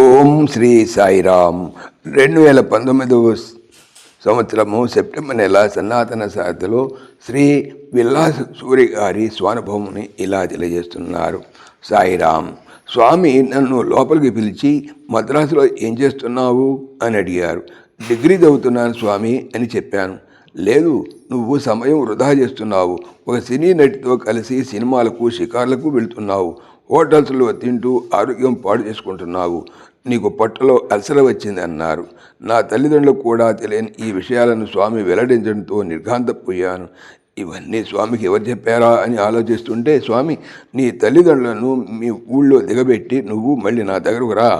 ఓం శ్రీ సాయిరామ్. 2019 సంవత్సరము సెప్టెంబర్ నెల సనాతన సాధలో శ్రీ విల్లాస సూరి గారి స్వానుభవంని ఇలా తెలియజేస్తున్నారు. సాయిరామ్. స్వామి నన్ను లోపలికి పిలిచి మద్రాసులో ఏం చేస్తున్నావు అని అడిగారు. డిగ్రీ చదువుతున్నాను స్వామి అని చెప్పాను. లేదు, నువ్వు సమయం వృధా చేస్తున్నావు. ఒక సినీ నటితో కలిసి సినిమాలకు షికార్లకు వెళ్తున్నావు. హోటల్స్లో తింటూ ఆరోగ్యం పాడు చేసుకుంటున్నావు. నీకు పొట్టలో అల్సర వచ్చింది అన్నారు. నా తల్లిదండ్రులకు కూడా తెలియని ఈ విషయాలను స్వామి వెల్లడించడంతో నిర్ఘాంతపోయాను. ఇవన్నీ స్వామికి ఎవరు చెప్పారా అని ఆలోచిస్తుంటే స్వామి, నీ తల్లిదండ్రులను మీ ఊళ్ళో దిగబెట్టి నువ్వు మళ్ళీ నా దగ్గరకు రా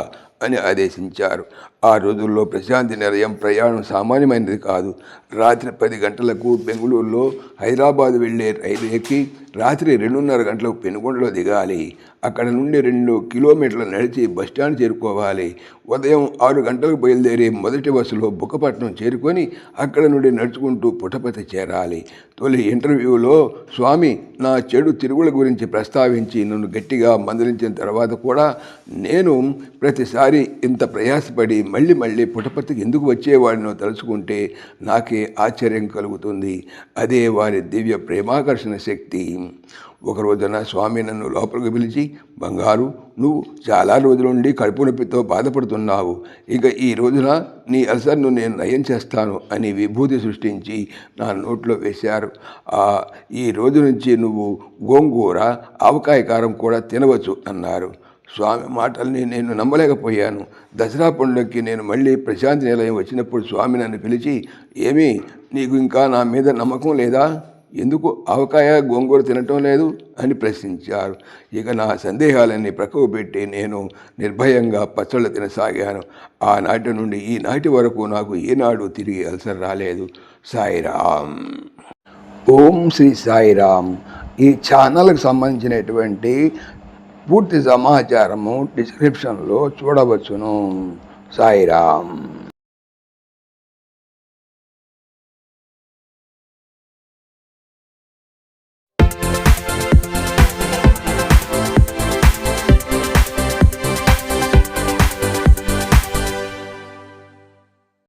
అని ఆదేశించారు. ఆ రోజుల్లో ప్రశాంతి నిలయం ప్రయాణం సామాన్యమైనది కాదు. రాత్రి 10 గంటలకు బెంగళూరులో హైదరాబాద్ వెళ్ళే రైలు ఎక్కి రాత్రి 2:30 గంటలకు పెనుగొండలో దిగాలి. అక్కడ నుండి 2 కిలోమీటర్లు నడిచి బస్టాండ్ చేరుకోవాలి. ఉదయం 6 గంటలకు బయలుదేరి మొదటి బస్సులో బుక్కపట్నం చేరుకొని అక్కడ నుండి నడుచుకుంటూ పుట్టపర్తి చేరాలి. తొలి ఇంటర్వ్యూలో స్వామి నా చెడు తిరుగుల గురించి ప్రస్తావించి నన్ను గట్టిగా మందలించిన తర్వాత కూడా నేను ప్రతిసారి ఇంత ప్రయాసపడి మళ్ళీ పుట్టపర్తికి ఎందుకు వచ్చేవాడినో తలుచుకుంటే నాకే ఆశ్చర్యం కలుగుతుంది. అదే వారి దివ్య ప్రేమాకర్షణ శక్తి. ఒక రోజున స్వామి నన్ను లోపలికి పిలిచి, బంగారు, నువ్వు చాలా రోజుల నుండి కడుపు నొప్పితో బాధపడుతున్నావు. ఇక ఈ రోజున నీ అల్సర్ను నేను నయం చేస్తాను అని విభూతి సృష్టించి నా నోట్లో వేశారు. ఈ రోజు నుంచి నువ్వు గోంగూర, ఆవకాయ కారం కూడా తినవచ్చు అన్నారు. స్వామి మాటల్ని నేను నమ్మలేకపోయాను. దసరా పండుగకి నేను మళ్ళీ ప్రశాంతి నిలయం వచ్చినప్పుడు స్వామి నన్ను పిలిచి, ఏమీ నీకు ఇంకా నా మీద నమ్మకం లేదా? ఎందుకు ఆవకాయ గోంగూర తినటం లేదు అని ప్రశ్నించారు. ఇక నా సందేహాలన్నీ ప్రక్కకు పెట్టి నేను నిర్భయంగా పచ్చళ్ళు తినసాగాను. ఆనాటి నుండి ఈనాటి వరకు నాకు ఏనాడు తిరిగి అల్సర్ రాలేదు. సాయిరామ్. ఓం శ్రీ సాయిరామ్. ఈ ఛానల్కి సంబంధించినటువంటి పూర్తి సమాచారము డిస్క్రిప్షన్లో చూడవచ్చును. సాయిరామ్.